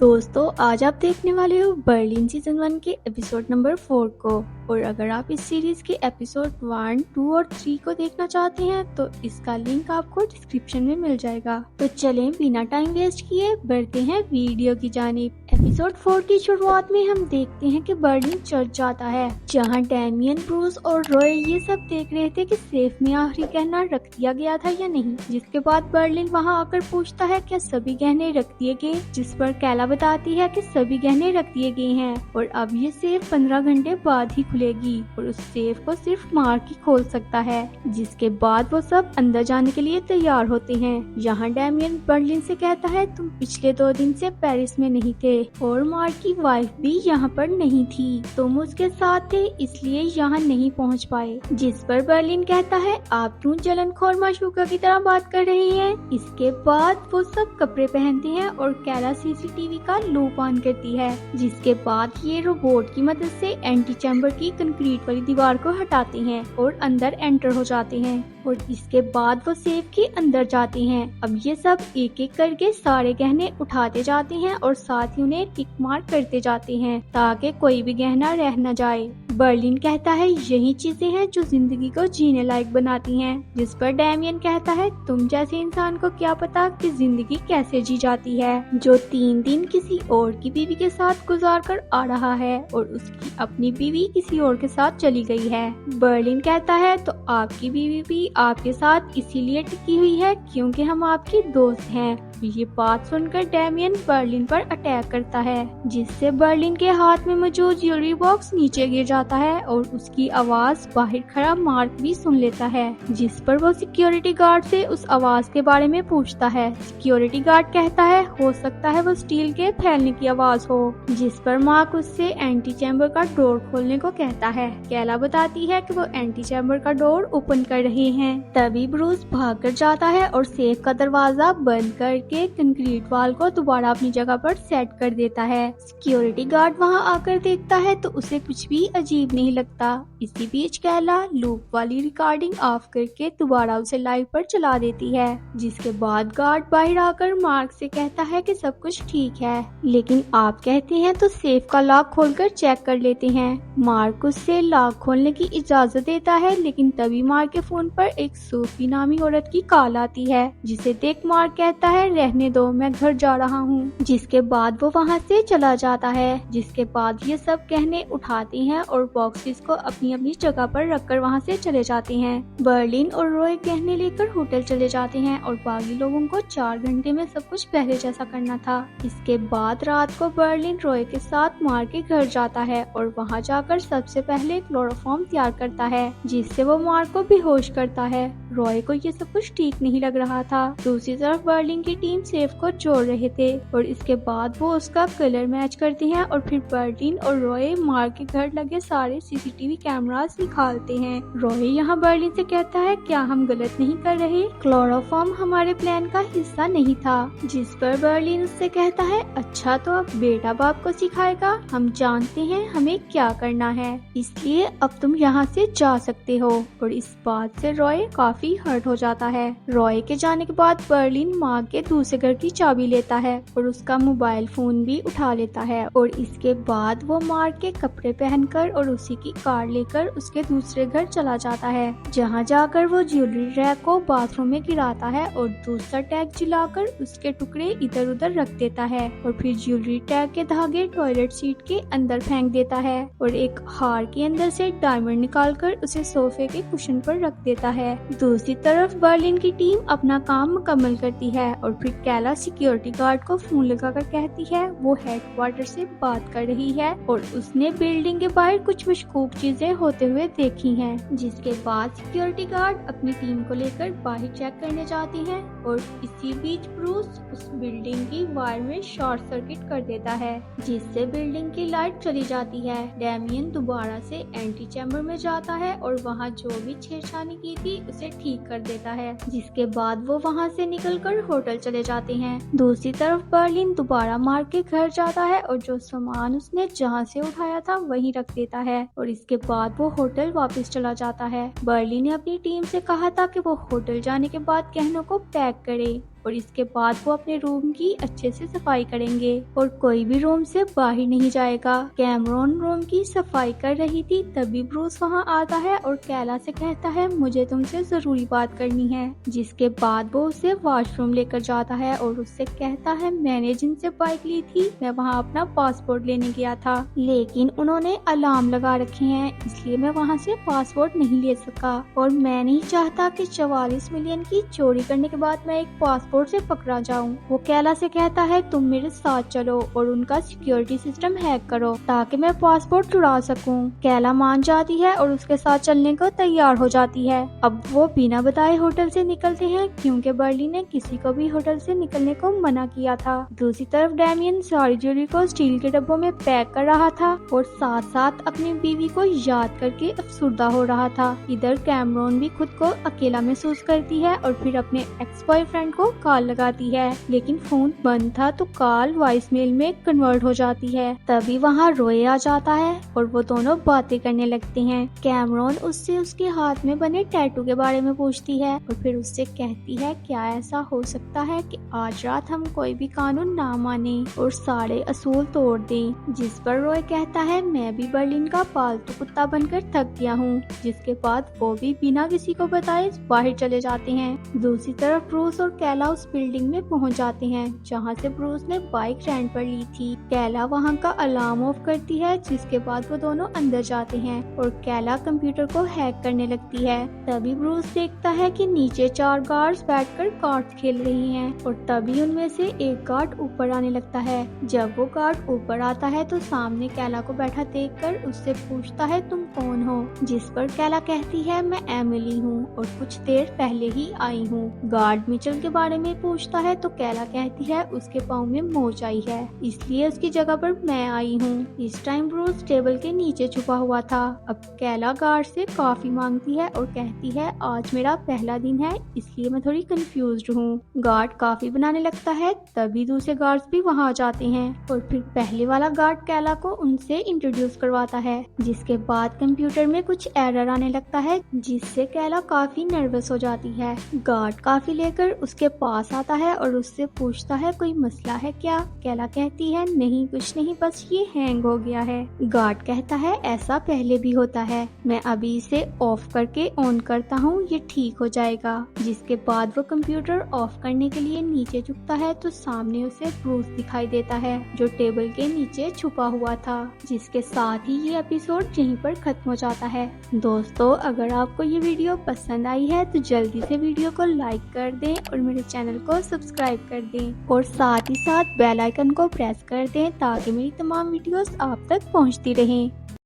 दोस्तों, आज आप देखने वाले हो बर्लिन सीजन 1 के एपिसोड नंबर 4 को। और अगर आप इस सीरीज के एपिसोड 1, 2 और 3 को देखना चाहते हैं तो इसका लिंक आपको डिस्क्रिप्शन में मिल जाएगा। तो चलें बिना टाइम वेस्ट किए बढ़ते हैं वीडियो की जानिब। एपिसोड 4 की शुरुआत में हम देखते हैं कि बर्लिन चर्च जाता है, जहां डैमियन, ब्रूस और रॉय ये सब देख रहे थे कि सेफ में आखिरी गहना रख दिया गया था या नहीं। जिसके बाद बर्लिन वहां आकर पूछता है क्या सभी गहने रख दिए गए, जिस पर कैला बताती है कि सभी गहने रख दिए गए हैं और अब ये सेफ 15 घंटे बाद ही खुलेगी और उस सेफ को सिर्फ मार्क ही खोल सकता है। जिसके बाद वो सब अंदर जाने के लिए तैयार होते हैं। यहाँ डैमियन बर्लिन से कहता है तुम पिछले 2 दिन से पेरिस में नहीं थे और मार्क की वाइफ भी यहाँ पर नहीं थी, तुम उसके साथ थे इसलिए यहाँ नहीं पहुँच पाए। जिस पर बर्लिन कहता है आप क्यों जलनखोर माशूका की तरह बात कर रहे हैं। इसके बाद वो सब कपड़े पहनते हैं और कैला सीसीटीवी का लूप ऑन करती है। जिसके बाद ये रोबोट की मदद से एंटी चैम्बर की कंक्रीट वाली दीवार को हटाते हैं और अंदर एंटर हो जाते हैं और इसके बाद वो सेफ के अंदर जाते हैं। अब ये सब एक एक करके सारे गहने उठाते जाते हैं और साथ ही उन्हें टिक मार्क करते जाते हैं ताकि कोई भी गहना रह न जाए। बर्लिन कहता है यही चीजें हैं जो जिंदगी को जीने लायक बनाती हैं। जिस पर डैमियन कहता है तुम जैसे इंसान को क्या पता कि जिंदगी कैसे जी जाती है, जो 3 दिन किसी और की बीवी के साथ गुजार कर आ रहा है और उसकी अपनी बीवी किसी और के साथ चली गई है। बर्लिन कहता है तो आपकी बीवी भी आपके साथ इसीलिए टिकी हुई है क्योंकि हम आपकी दोस्त हैं। ये बात सुनकर डैमियन बर्लिन पर अटैक करता है, जिससे बर्लिन के हाथ में मौजूद ज्वेलरी बॉक्स नीचे गिर जाता है और उसकी आवाज बाहर खड़ा मार्क भी सुन लेता है। जिस पर वो सिक्योरिटी गार्ड से उस आवाज के बारे में पूछता है। सिक्योरिटी गार्ड कहता है हो सकता है वो स्टील के फैलने की आवाज हो। जिस पर मार्क उससे एंटी चैम्बर का डोर खोलने को कहता है। कैला बताती है कि वो एंटी चैम्बर का डोर ओपन कर रहे हैं। तभी ब्रूस भागकर जाता है और सेफ का दरवाजा बंद करके कंक्रीट वाल को दोबारा अपनी जगह पर सेट कर देता है। सिक्योरिटी गार्ड वहां आकर देखता है तो उसे कुछ भी अजीब नहीं लगता। इसी बीच कैला लूप वाली रिकॉर्डिंग ऑफ करके दोबारा उसे लाइव पर चला देती है। जिसके बाद गार्ड बाहर आकर मार्क से कहता है कि सब कुछ ठीक है, लेकिन आप कहते हैं तो सेफ का लॉक खोलकर चेक कर लेते हैं। मार्क उससे लॉक खोलने की इजाजत देता है, लेकिन तभी मार्क के फोन पर एक सूफी नामी औरत की कॉल आती है, जिसे देख मार्क कहता है रहने दो मैं घर जा रहा हूँ। जिसके बाद वो वहाँ से चला जाता है। जिसके बाद ये सब गहने उठाते हैं और बॉक्सेस को अपनी अपनी जगह पर रखकर वहाँ से चले जाते हैं। बर्लिन और रॉय गहने लेकर होटल चले जाते हैं और बाकी लोगों को 4 घंटे में सब कुछ पहले जैसा करना था। इसके बाद रात को बर्लिन रॉय के साथ मार्क के घर जाता है और वहाँ जाकर सबसे पहले क्लोरोफॉर्म तैयार करता है, जिससे वो मार्क को बेहोश करता है। रॉय को ये सब कुछ ठीक नहीं लग रहा था। दूसरी तरफ बर्लिन की टीम सेफ को जोड़ रहे थे और इसके बाद वो उसका कलर मैच करते हैं और फिर बर्लिन और रॉय मार्क के घर लगे सारे सीसीटीवी कैमरास निकालते हैं। रॉय यहाँ बर्लिन से कहता है क्या हम गलत नहीं कर रहे, क्लोरोफॉर्म हमारे प्लान का हिस्सा नहीं था। जिस पर बर्लिन उससे कहता है अच्छा तो अब बेटा बाप को सिखाएगा, हम जानते हैं हमें क्या करना है, इसलिए अब तुम यहाँ से जा सकते हो। और इस बात से रॉय काफी हर्ट हो जाता है। रॉय के जाने के बाद बर्लिन मार्क के दूसरे घर की चाबी लेता है और उसका मोबाइल फोन भी उठा लेता है और इसके बाद वो मार्क के कपड़े पहनकर और उसी की कार लेकर उसके दूसरे घर चला जाता है, जहाँ जाकर वो ज्वेलरी रैक को बाथरूम में गिराता है और दूसरा टैग जलाकर उसके टुकड़े इधर उधर रख देता है और फिर ज्वेलरी टैग के धागे टॉयलेट सीट के अंदर फेंक देता है और एक हार के अंदर से डायमंड निकालकर उसे सोफे के कुशन पर रख देता है। दूसरी तरफ बर्लिन की टीम अपना काम मुकम्मल करती है और फिर कैला सिक्योरिटी गार्ड को फोन लगाकर कहती है वो हेडक्वार्टर से बात कर रही है और उसने बिल्डिंग के बाहर कुछ मशकूक चीजें होते हुए देखी हैं। जिसके बाद सिक्योरिटी गार्ड अपनी टीम को लेकर बाहर चेक करने जाते हैं और इसी बीच ब्रूस उस बिल्डिंग की वायर में शॉर्ट सर्किट कर देता है, जिससे बिल्डिंग की लाइट चली जाती है। डैमियन दोबारा से एंटी चैम्बर में जाता है और वहाँ जो भी छेड़छानी की थी उसे ठीक कर देता है। जिसके बाद वो वहाँ से निकलकर होटल चले जाते हैं। दूसरी तरफ बर्लिन दोबारा मार्क के घर जाता है और जो सामान उसने जहाँ से उठाया था वहीं रख देता है और इसके बाद वो होटल वापस चला जाता है। बर्लिन ने अपनी टीम से कहा था कि वो होटल जाने के बाद गहनों को पैक करे, और इसके बाद वो अपने रूम की अच्छे से सफाई करेंगे और कोई भी रूम से बाहर नहीं जाएगा। कैमरॉन रूम की सफाई कर रही थी, तभी ब्रूस वहाँ आता है और कैला से कहता है मुझे तुमसे जरूरी बात करनी है। जिसके बाद वो उसे वॉशरूम लेकर जाता है और उससे कहता है मैंने जिनसे बाइक ली थी मैं वहाँ अपना पासपोर्ट लेने गया था, लेकिन उन्होंने अलार्म लगा रखे हैं इसलिए मैं वहाँ से पासपोर्ट नहीं ले सका और मैं नहीं चाहता कि 44 मिलियन की चोरी करने के बाद मैं एक पासपोर्ट से पकड़ा जाऊं। वो कैला से कहता है तुम मेरे साथ चलो और उनका सिक्योरिटी सिस्टम हैक करो ताकि मैं पासपोर्ट चुरा सकूं। कैला मान जाती है और उसके साथ चलने को तैयार हो जाती है। अब वो बिना बताए होटल से निकलते हैं क्योंकि बर्ली ने किसी को भी होटल से निकलने को मना किया था। दूसरी तरफ डैमियन सारी ज्वेलरी को स्टील के डब्बों में पैक कर रहा था और साथ साथ अपनी बीवी को याद करके अफसुर्दा हो रहा था। इधर कैमरॉन भी खुद को अकेला महसूस करती है और फिर अपने एक्स बॉयफ्रेंड को कॉल लगाती है, लेकिन फोन बंद था तो कॉल वॉइसमेल में कन्वर्ट हो जाती है। तभी वहाँ रोए आ जाता है और वो दोनों बातें करने लगते हैं। कैमरॉन उससे उसके हाथ में बने टैटू के बारे में पूछती है और फिर उससे कहती है क्या ऐसा हो सकता है कि आज रात हम कोई भी कानून ना माने और सारे असूल तोड़ दें। जिस पर रॉय कहता है मैं भी बर्लिन का पालतू कुत्ता बनकर थक गया हूँ। जिसके बाद वो भी बिना किसी को बताए बाहर चले जाते हैं। दूसरी तरफ ब्रूस और कैला उस बिल्डिंग में पहुँच जाते हैं जहाँ से ब्रूस ने बाइक रेंट पर ली थी। कैला वहाँ का अलार्म ऑफ करती है, जिसके बाद वो दोनों अंदर जाते हैं और कैला कंप्यूटर को हैक करने लगती है। तभी ब्रूस देखता है कि नीचे 4 गार्ड्स बैठकर कार्ड्स खेल रही हैं और तभी उनमें से एक गार्ड ऊपर आने लगता है। जब वो गार्ड ऊपर आता है तो सामने कैला को बैठा देखकर उससे पूछता है तुम कौन हो। जिस पर कैला कहती है मैं एमिली हूँ और कुछ देर पहले ही आई हूँ। गार्ड मिचेल के बारे में पूछता है तो कैला कहती है उसके पाँव में मोच आई है इसलिए उसकी जगह पर मैं आई हूँ। इस टाइम ब्रूस टेबल के नीचे छुपा हुआ था। अब कैला गार्ड से कॉफी मांगती है और कहती है आज मेरा पहला दिन है इसलिए मैं थोड़ी कंफ्यूज्ड हूँ। गार्ड कॉफी बनाने लगता है, तभी दूसरे गार्ड्स भी वहाँ आ जाते हैं और फिर पहले वाला गार्ड कैला को उनसे इंट्रोड्यूस करवाता है। जिसके बाद कंप्यूटर में कुछ एरर आने लगता है जिससे कैला काफी नर्वस हो जाती है। गार्ड कॉफी लेकर उसके पास आता है और उससे पूछता है कोई मसला है क्या। कैला कहती है नहीं कुछ नहीं बस ये हैंग हो गया है। गार्ड कहता है ऐसा पहले भी होता है, मैं अभी इसे ऑफ करके ऑन करता हूँ ये ठीक हो जाएगा। जिसके बाद वो कंप्यूटर ऑफ करने के लिए नीचे झुकता है तो सामने उसे ब्रूस दिखाई देता है जो टेबल के नीचे छुपा हुआ था। जिसके साथ ही ये एपिसोड यहीं पर खत्म हो जाता है। दोस्तों अगर आपको ये वीडियो पसंद आई है तो जल्दी से वीडियो को लाइक कर दें और मेरे चैनल को सब्सक्राइब कर दें और साथ ही साथ बेल आइकन को प्रेस कर दें ताकि मेरी तमाम वीडियोस आप तक पहुंचती रहें।